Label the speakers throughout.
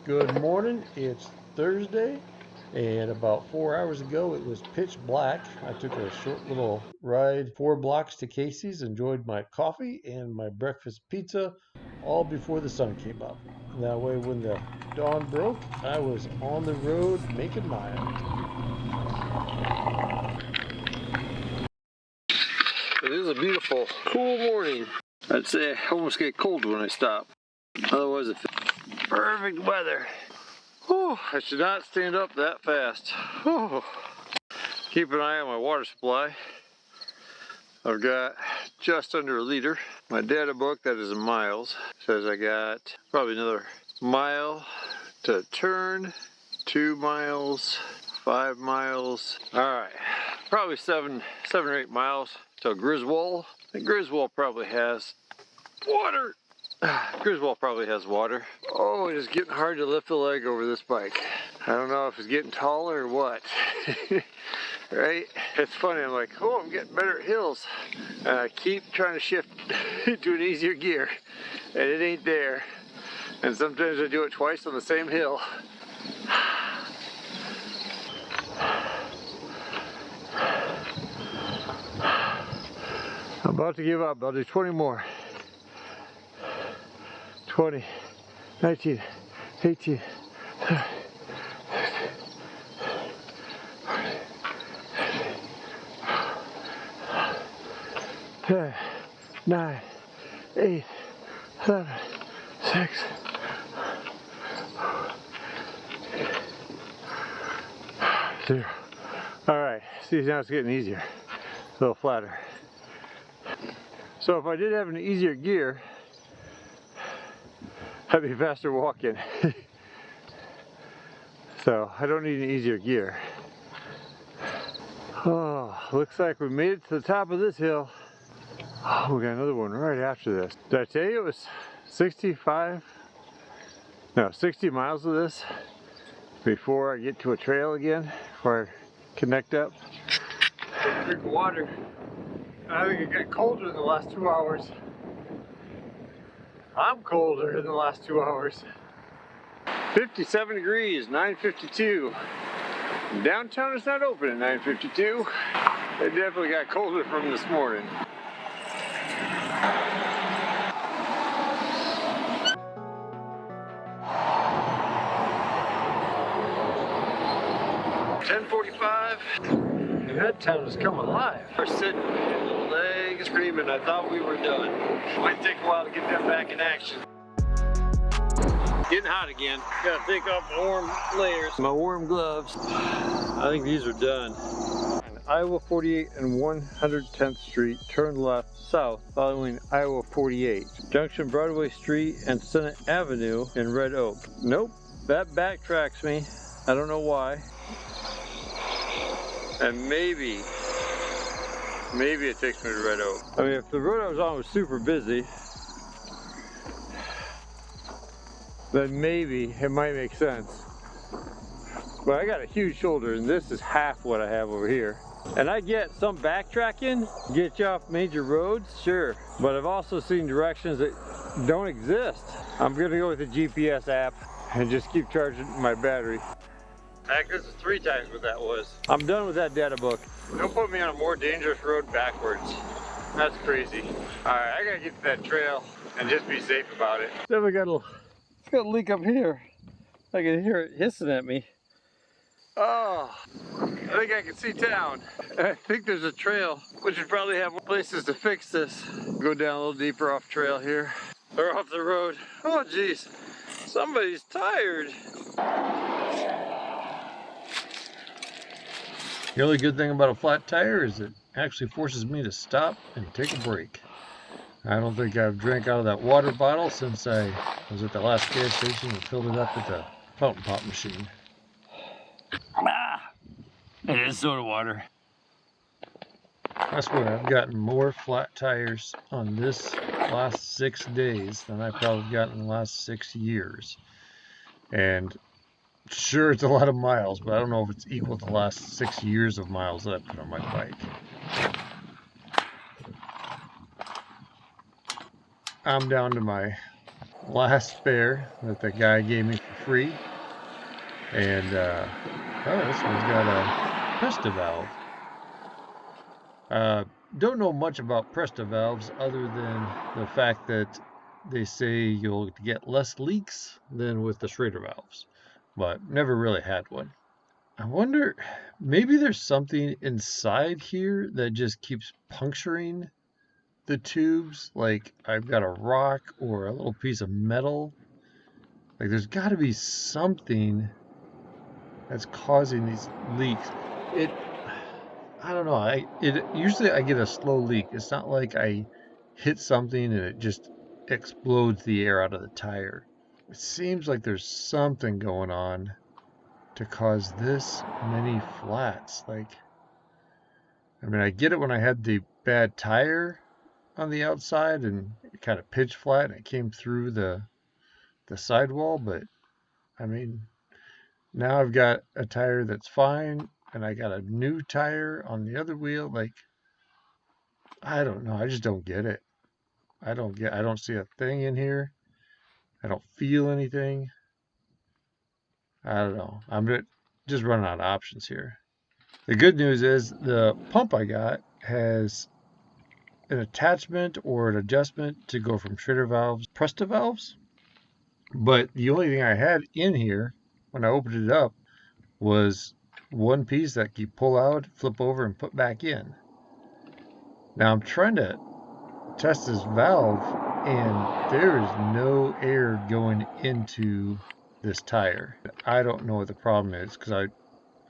Speaker 1: Good morning, it's Thursday, and about 4 hours ago it was pitch black. I took a short little ride 4 blocks to Casey's, enjoyed my coffee and my breakfast pizza, all before the sun came up. That way when the dawn broke, I was on the road making miles.
Speaker 2: It is a beautiful, cool morning. I'd say I almost get cold when I stop. Otherwise, it's perfect weather. Whew, I should not stand up that fast. Whew. Keep an eye on my water supply. I've got just under a liter. My data book, that is in miles, says I got probably another mile to turn, 2 miles, 5 miles. All right, probably seven or 8 miles to Griswold. I think Griswold probably has water. Griswold probably has water. Oh, it is getting hard to lift the leg over this bike. I don't know if it's getting taller or what. Right? It's funny, I'm like, oh, I'm getting better at hills. And I keep trying to shift to an easier gear, and it ain't there. And sometimes I do it twice on the same hill. I'm about to give up. I'll do 20 more. 20, 19, 18, 10, 9, 8, 7, 6. Zero. All right, see, now it's getting easier, a little flatter. So if I did have an easier gear, I'd be faster walking. So I don't need an easier gear. Oh, looks like we made it to the top of this hill. Oh, we got another one right after this. Did I tell you it was 60 miles of this before I get to a trail again, before I connect up? Take a drink of water. I think it got colder in the last 2 hours. I'm colder in the last 2 hours. 57 degrees, 9:52. Downtown is not open at 9:52. It definitely got colder from this morning. $10:45, and that town has come alive. We're sitting in leg screaming. I thought we were done. Might take a while to get them back in action. Getting hot again. Gotta take off my warm layers, my warm gloves. I think these are done. Iowa 48 and 110th Street, turn left south following Iowa 48. Junction Broadway Street and Senate Avenue in Red Oak. Nope, that backtracks me. I don't know why. And maybe it takes me to Red Oak. I mean, if the road I was on was super busy, then maybe it might make sense. But I got a huge shoulder, and this is half what I have over here. And I get some backtracking, get you off major roads, sure. But I've also seen directions that don't exist. I'm gonna go with the GPS app and just keep charging my battery. Heck, this is 3 times what that was. I'm done with that data book. Don't put me on a more dangerous road backwards. That's crazy. All right, I gotta get to that trail and just be safe about it. Then we got a leak up here. I can hear it hissing at me. Oh, I think I can see town. I think there's a trail. We should probably have places to fix this. Go down a little deeper off trail here. Or off the road. Oh geez, somebody's tired.
Speaker 1: The only good thing about a flat tire is it actually forces me to stop and take a break. I don't think I've drank out of that water bottle since I was at the last gas station and filled it up at the fountain pop machine.
Speaker 2: It is soda water.
Speaker 1: I swear I've gotten more flat tires on this last 6 days than I've probably gotten in the last 6 years. And sure, it's a lot of miles, but I don't know if it's equal to the last 6 years of miles that I put on my bike. I'm down to my last spare that the guy gave me for free. And oh, this one's got a Presta valve. Don't know much about Presta valves other than the fact that they say you'll get less leaks than with the Schrader valves, but never really had one. I wonder, maybe there's something inside here that just keeps puncturing the tubes. Like I've got a rock or a little piece of metal. Like there's got to be something that's causing these leaks. It, I don't know. Usually I get a slow leak. It's not like I hit something and it just explodes the air out of the tire. It seems like there's something going on to cause this many flats. Like, I mean, I get it when I had the bad tire on the outside and it kind of pitched flat and it came through the sidewall, but I mean, now I've got a tire that's fine and I got a new tire on the other wheel. Like, I don't know. I just don't get it. I don't see a thing in here. I don't feel anything. I don't know. just running out of options here. The good news is the pump I got has an attachment or an adjustment to go from Schrader valves to Presta valves. But the only thing I had in here when I opened it up was one piece that you pull out, flip over, and put back in. Now I'm trying to test this valve, and there is no air going into this tire. I don't know what the problem is because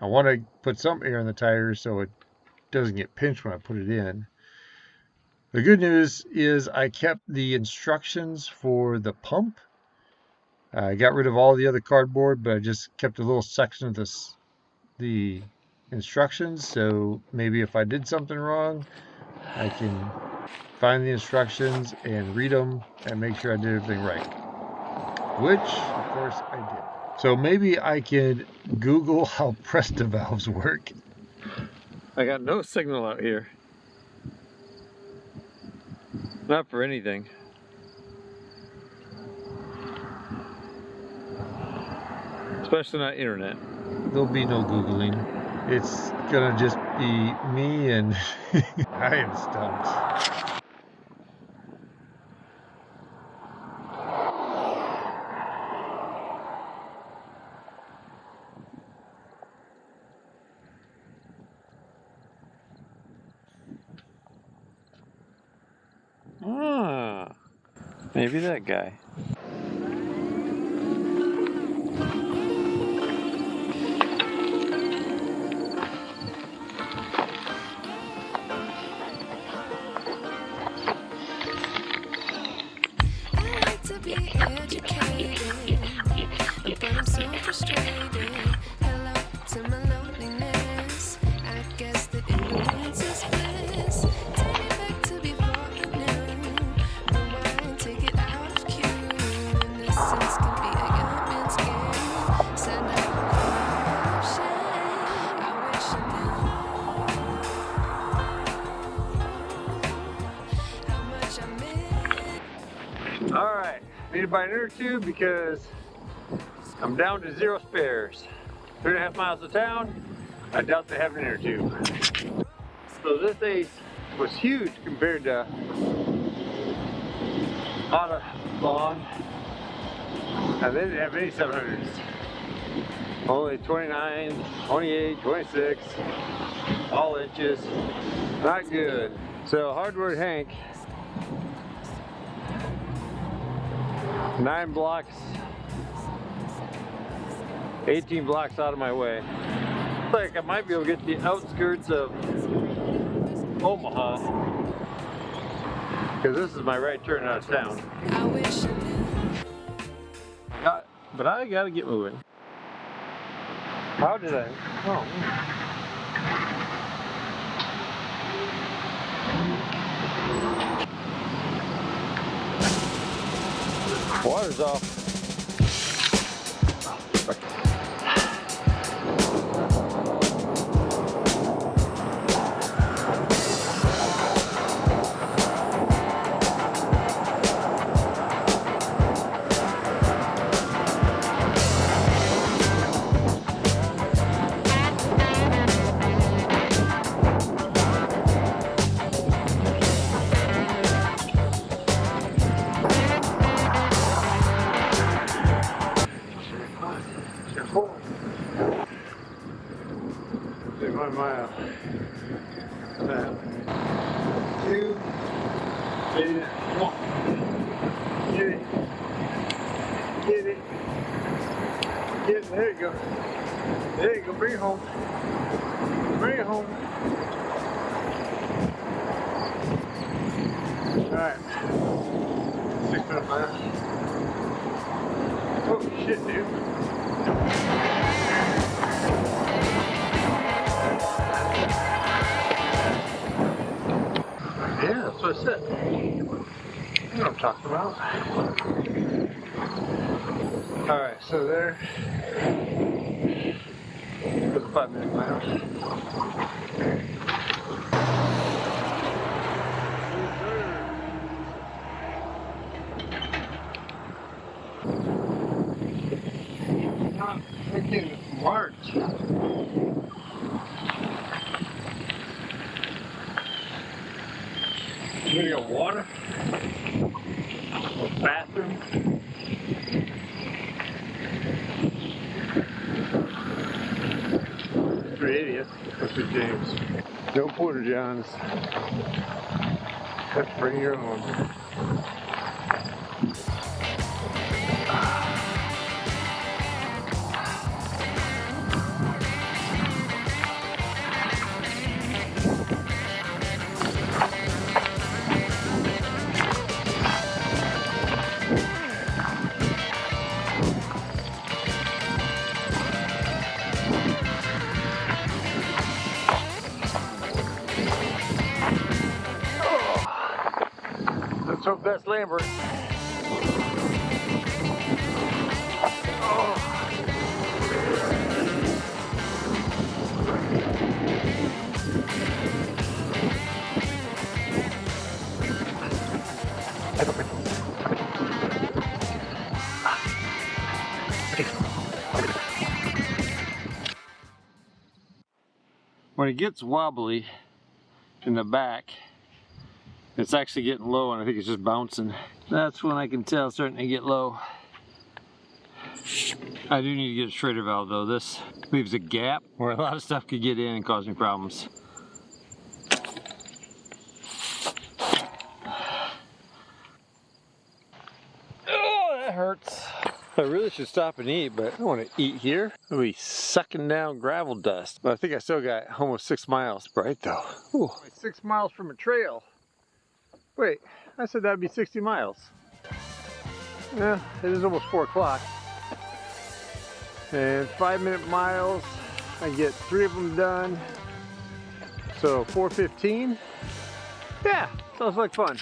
Speaker 1: I want to put some air in the tire so it doesn't get pinched when I put it in. The good news is I kept the instructions for the pump. I got rid of all the other cardboard, but I just kept a little section of the instructions. So maybe if I did something wrong, I can find the instructions and read them and make sure I did everything right. Which, of course, I did. So maybe I can Google how Presta valves work.
Speaker 2: I got no signal out here. Not for anything. Especially not internet.
Speaker 1: There'll be no Googling. It's gonna just be me and I am stumped.
Speaker 2: Ah, maybe that guy. Alright, need to buy an inner tube because I'm down to 0 spares. 3.5 miles to town, I doubt they have an inner tube. So this Ace was huge compared to Autobahn, and they didn't have any 700s. Only 29, 28, 26, all inches. Not good. So Hardware Hank, 9 blocks, 18 blocks out of my way. Looks like I might be able to get the outskirts of Omaha, because this is my right turn out of town. But I gotta get moving. How did I? Oh. Water's off. See my mile. That. 2. Get it. 1. Get it. Get it. Get it. There you go. There you go. Bring it home. Bring it home. Alright. 6-minute mile. Oh shit, dude. Yeah, that's what I said. You know what I'm talking about. Alright, so there for the 5-minute mile. Not freaking marked. We got water, a bathroom. For idiots, that's what James. No porta johns. Have to bring your own. Let's hope that's Lambert. When it gets wobbly in the back, it's actually getting low and I think it's just bouncing. That's when I can tell it's starting to get low. I do need to get a Schrader valve though. This leaves a gap where a lot of stuff could get in and cause me problems. Oh, that hurts. I really should stop and eat, but I don't want to eat here. I'll be sucking down gravel dust. But I think I still got almost 6 miles. Bright though. Ooh. 6 miles from a trail. Wait, I said that'd be 60 miles. Yeah, it is almost 4 o'clock. And 5-minute miles, I get 3 of them done. So 4:15. Yeah, sounds like fun.